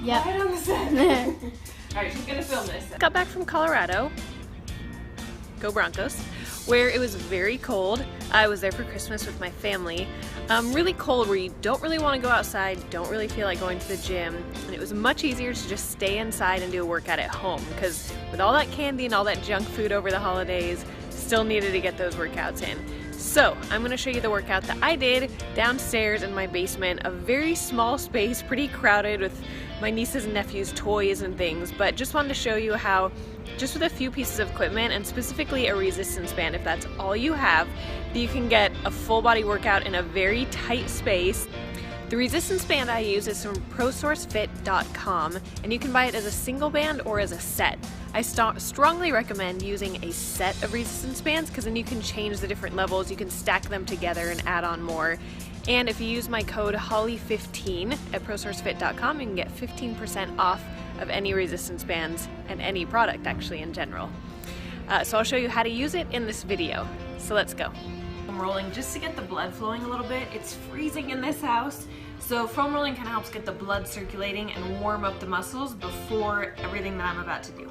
Yep. Right on the set. Alright, she's gonna film this. Got back from Colorado. Go Broncos. Where it was very cold. I was there for Christmas with my family. Really cold where you don't really want to go outside, don't really feel like going to the gym, and it was much easier to just stay inside and do a workout at home because with all that candy and all that junk food over the holidays, still needed to get those workouts in. So I'm going to show you the workout that I did downstairs in my basement, a very small space, pretty crowded with my nieces and nephews' toys and things, but just wanted to show you how just with a few pieces of equipment and specifically a resistance band, if that's all you have, you can get a full body workout in a very tight space. The resistance band I use is from ProSourceFit.com and you can buy it as a single band or as a set. I strongly recommend using a set of resistance bands because then you can change the different levels, you can stack them together and add on more. And if you use my code HOLLY15 at ProSourceFit.com, you can get 15% off of any resistance bands and any product actually in general. So I'll show you how to use it in this video. So let's go. I'm rolling just to get the blood flowing a little bit. It's freezing in this house. So foam rolling kind of helps get the blood circulating and warm up the muscles before everything that I'm about to do.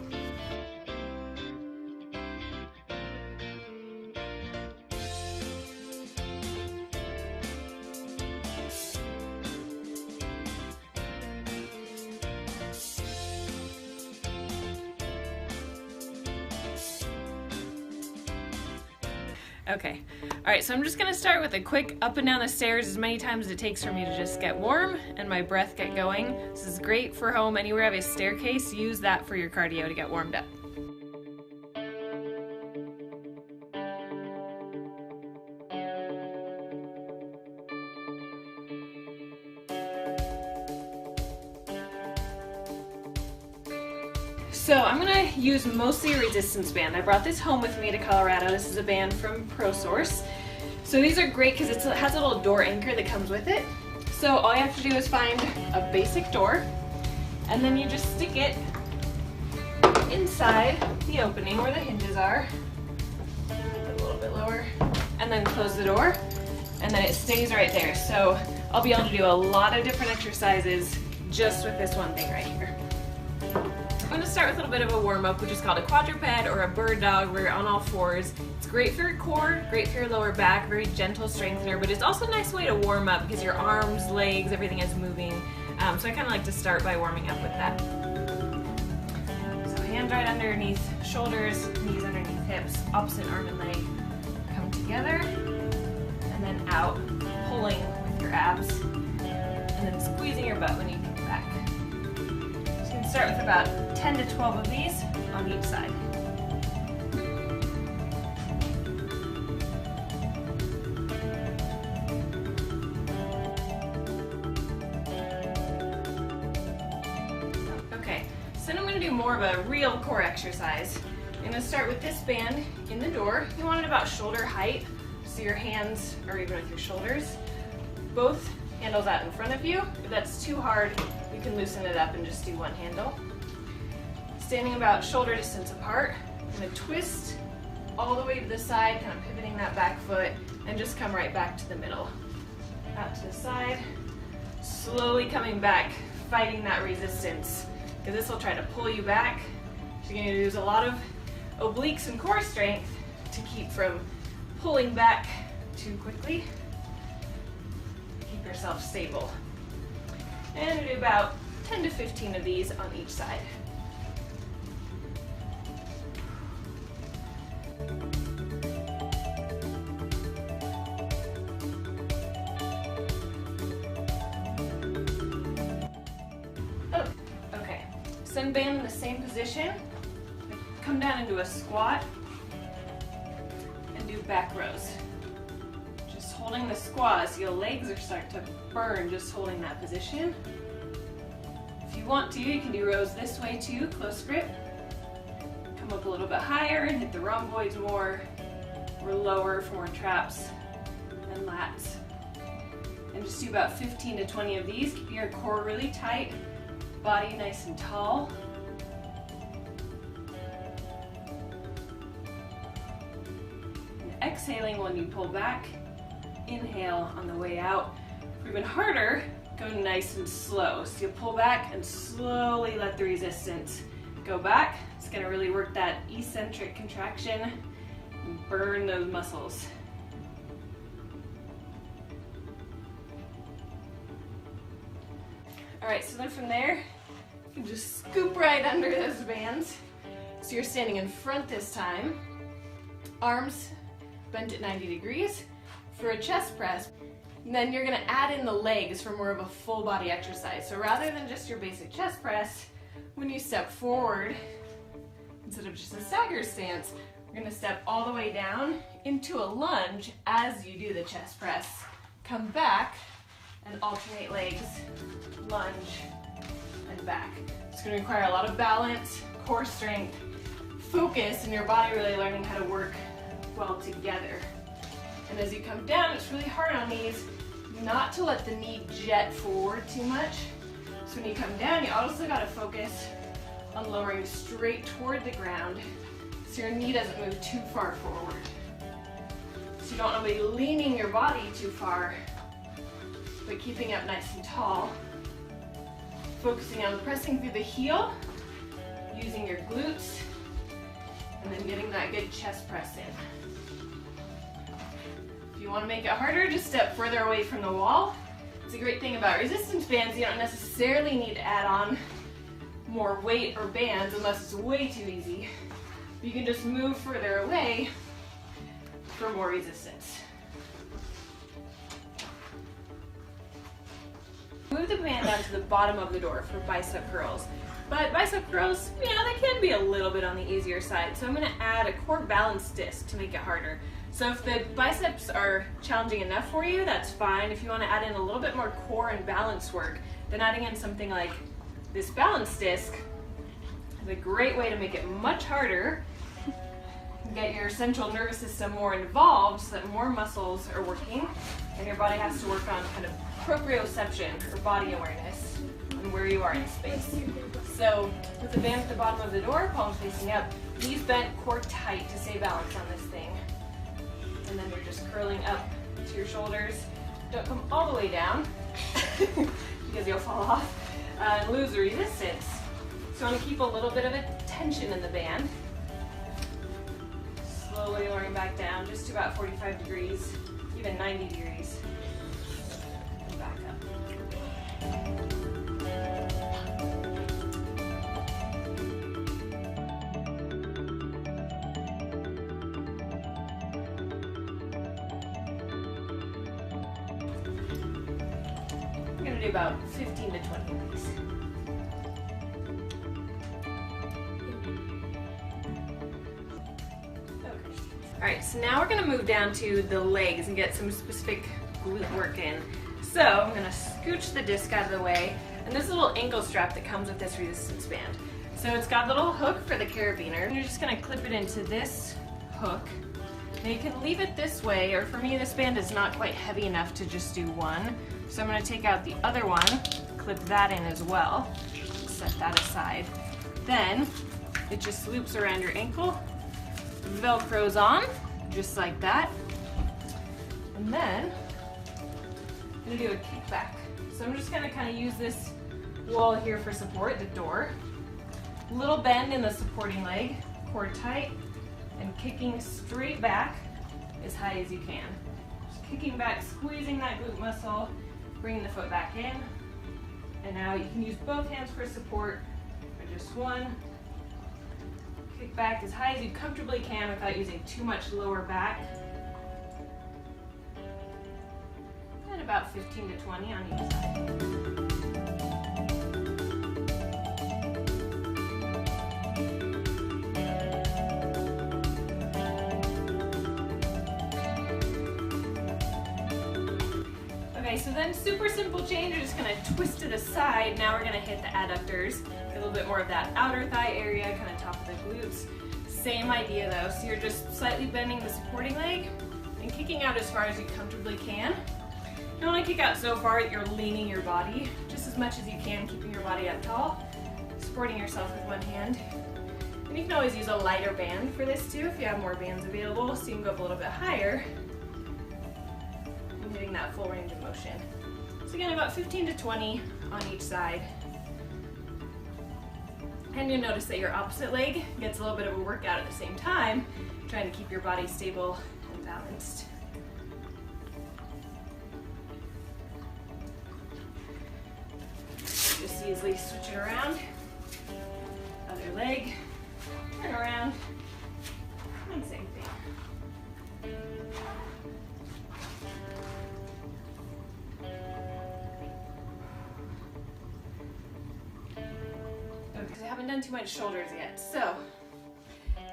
Okay, alright, so I'm just going to start with a quick up and down the stairs as many times as it takes for me to just get warm and my breath get going. This is great for home. Anywhere you have a staircase, use that for your cardio to get warmed up. So I'm going to use mostly a resistance band. I brought this home with me to Colorado. This is a band from ProSource. So these are great because it has a little door anchor that comes with it. So all you have to do is find a basic door and then you just stick it inside the opening where the hinges are. Put it a little bit lower and then close the door and then it stays right there. So I'll be able to do a lot of different exercises just with this one thing right here. I'm going to start with a little bit of a warm-up, which is called a quadruped or a bird dog, where you're on all fours. It's great for your core, great for your lower back, very gentle strengthener, but it's also a nice way to warm up because your arms, legs, everything is moving. So I kind of like to start by warming up with that. So hands right underneath shoulders, knees underneath hips, opposite arm and leg come together, and then out, pulling with your abs, and then squeezing your butt when you kick back. Start with about 10 to 12 of these on each side. Okay, so then I'm going to do more of a real core exercise. I'm going to start with this band in the door. You want it about shoulder height, so your hands are even with your shoulders. Both handles out in front of you. If that's too hard, you can loosen it up and just do one handle. Standing about shoulder distance apart, I'm going to twist all the way to the side, kind of pivoting that back foot, and just come right back to the middle. Out to the side, slowly coming back, fighting that resistance, because this will try to pull you back. So you're going to use a lot of obliques and core strength to keep from pulling back too quickly. Keep yourself stable. And do about 10 to 15 of these on each side. Oh, okay. Send band in the same position. Come down into a squat and do back rows. Just holding the squat so your legs are starting to burn just holding that position. If you want to, you can do rows this way too, close grip. Come up a little bit higher and hit the rhomboids more, or lower for more traps and lats. And just do about 15 to 20 of these. Keep your core really tight, body nice and tall. And exhaling when you pull back. Inhale on the way out. For even harder, go nice and slow. So you pull back and slowly let the resistance go back. It's gonna really work that eccentric contraction and burn those muscles. All right, so then from there, you can just scoop right under those bands. So you're standing in front this time, arms bent at 90 degrees for a chest press. And then you're gonna add in the legs for more of a full body exercise. So rather than just your basic chest press, when you step forward, instead of just a stagger stance, we're gonna step all the way down into a lunge as you do the chest press. Come back and alternate legs, lunge and back. It's gonna require a lot of balance, core strength, focus, and your body really learning how to work well together. And as you come down, it's really hard on these not to let the knee jet forward too much. So when you come down, you also gotta focus on lowering straight toward the ground so your knee doesn't move too far forward. So you don't wanna be leaning your body too far, but keeping up nice and tall. Focusing on pressing through the heel, using your glutes, and then getting that good chest press in. If you want to make it harder, just step further away from the wall. It's a great thing about resistance bands, you don't necessarily need to add on more weight or bands unless it's way too easy. You can just move further away for more resistance. Move the band down to the bottom of the door for bicep curls. But bicep curls, they can be a little bit on the easier side. So I'm gonna add a core balance disc to make it harder. So if the biceps are challenging enough for you, that's fine. If you wanna add in a little bit more core and balance work, then adding in something like this balance disc is a great way to make it much harder, get your central nervous system more involved so that more muscles are working, and your body has to work on kind of proprioception or body awareness and where you are in space. So with the band at the bottom of the door, palms facing up, knees bent, core tight to stay balanced on this thing. And then you're just curling up to your shoulders. Don't come all the way down because you'll fall off and lose the resistance. So you want to keep a little bit of a tension in the band. Slowly lowering back down just to about 45 degrees, even 90 degrees. And back up. I'm going to do about 15 to 20 of these. Alright, so now we're going to move down to the legs and get some specific glute work in. So I'm going to scooch the disc out of the way, and this little ankle strap that comes with this resistance band. So it's got a little hook for the carabiner, and you're just going to clip it into this hook. Now you can leave it this way, or for me this band is not quite heavy enough to just do one. So I'm going to take out the other one, clip that in as well, set that aside. Then it just loops around your ankle, Velcros on, just like that. And then I'm going to do a kickback. So I'm just going to kind of use this wall here for support, the door. Little bend in the supporting leg, core tight, and kicking straight back as high as you can. Just kicking back, squeezing that glute muscle, bringing the foot back in. And now you can use both hands for support, or just one. Kick back as high as you comfortably can without using too much lower back. And about 15 to 20 on each side. Okay, so then super simple change, you're just going to twist it aside. Now we're going to hit the adductors, get a little bit more of that outer thigh area, kind of top of the glutes. Same idea though, so you're just slightly bending the supporting leg and kicking out as far as you comfortably can. You don't want to kick out so far that you're leaning your body just as much as you can, keeping your body up tall, supporting yourself with one hand. And you can always use a lighter band for this too if you have more bands available, so you can go up a little bit higher. Getting that full range of motion. So again, about 15 to 20 on each side. And you'll notice that your opposite leg gets a little bit of a workout at the same time, trying to keep your body stable and balanced. Just easily switch it around. Other leg, turn around, and same thing. Because I haven't done too much shoulders yet. So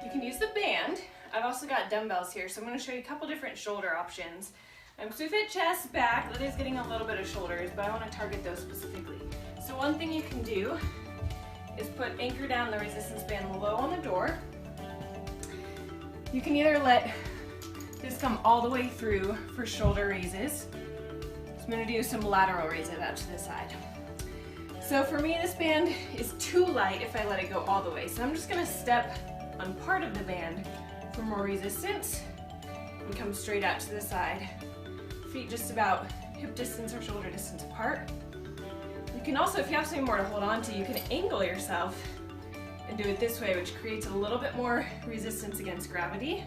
you can use the band. I've also got dumbbells here, so I'm going to show you a couple different shoulder options. So we've hit chest, back, that is getting a little bit of shoulders, but I want to target those specifically. So one thing you can do is anchor down the resistance band low on the door. You can either let this come all the way through for shoulder raises. So I'm going to do some lateral raises out to the side. So for me, this band is too light if I let it go all the way. So I'm just going to step on part of the band for more resistance and come straight out to the side. Feet just about hip distance or shoulder distance apart. You can also, if you have something more to hold on to, you can angle yourself and do it this way, which creates a little bit more resistance against gravity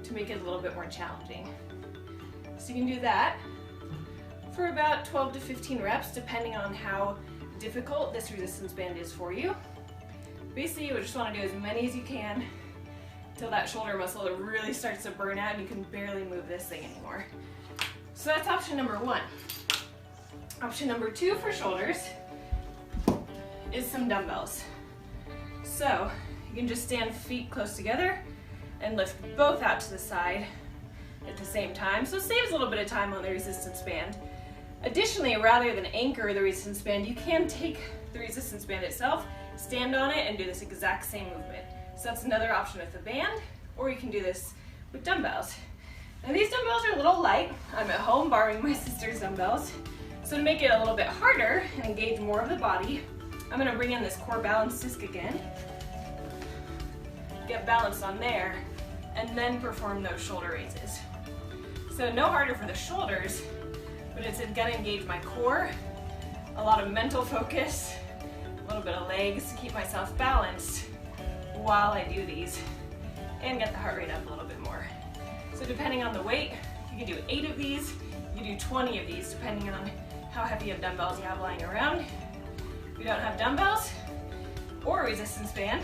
to make it a little bit more challenging. So you can do that for about 12 to 15 reps, depending on how difficult this resistance band is for you. Basically, you just want to do as many as you can until that shoulder muscle really starts to burn out and you can barely move this thing anymore. So that's option number one. Option number two for shoulders is some dumbbells. So you can just stand feet close together and lift both out to the side at the same time. So it saves a little bit of time on the resistance band. Additionally, rather than anchor the resistance band, you can take the resistance band itself, stand on it, and do this exact same movement. So that's another option with the band, or you can do this with dumbbells. Now these dumbbells are a little light. I'm at home borrowing my sister's dumbbells. So to make it a little bit harder and engage more of the body, I'm going to bring in this core balance disc again, get balanced on there, and then perform those shoulder raises. So no harder for the shoulders, but it's going to engage my core, a lot of mental focus, a little bit of legs to keep myself balanced while I do these, and get the heart rate up a little bit more. So depending on the weight, you can do 8 of these, you can do 20 of these, depending on how heavy of dumbbells you have lying around. If you don't have dumbbells or a resistance band,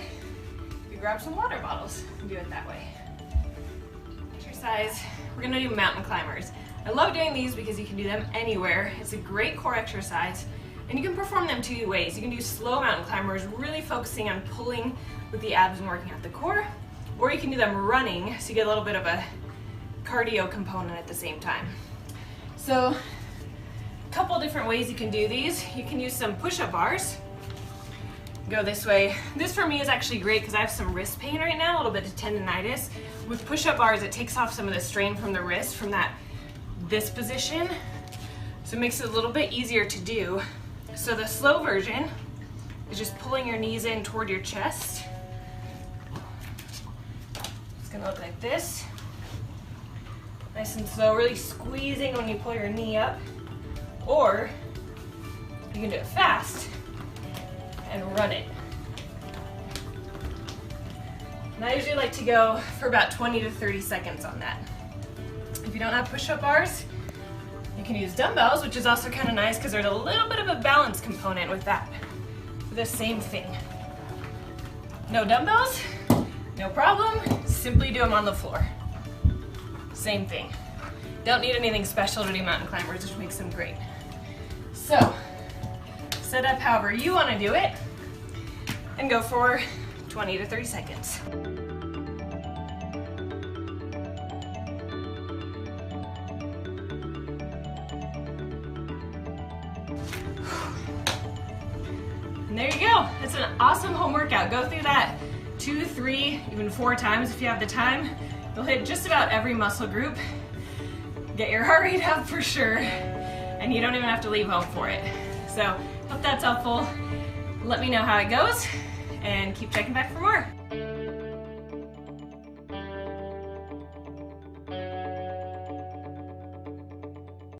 you grab some water bottles and do it that way. Exercise, we're gonna do mountain climbers. I love doing these because you can do them anywhere. It's a great core exercise, and you can perform them 2 ways. You can do slow mountain climbers, really focusing on pulling with the abs and working out the core, or you can do them running, so you get a little bit of a cardio component at the same time. So a couple different ways you can do these. You can use some push-up bars. Go this way. This for me is actually great because I have some wrist pain right now, a little bit of tendonitis. With push-up bars, it takes off some of the strain from the wrist from this position, so it makes it a little bit easier to do. So the slow version is just pulling your knees in toward your chest. It's gonna look like this. Nice and slow, really squeezing when you pull your knee up. Or you can do it fast and run it. And I usually like to go for about 20 to 30 seconds on that. If you don't have push-up bars, you can use dumbbells, which is also kind of nice because there's a little bit of a balance component with that. The same thing. No dumbbells, no problem, simply do them on the floor. Same thing. Don't need anything special to do mountain climbers, which makes them great. So, set up however you want to do it, and go for 20 to 30 seconds. And there you go. It's an awesome home workout. Go through that 2, 3, even 4 times if you have the time. You'll hit just about every muscle group. Get your heart rate up for sure, and you don't even have to leave home for it. So, hope that's helpful. Let me know how it goes, and keep checking back for more.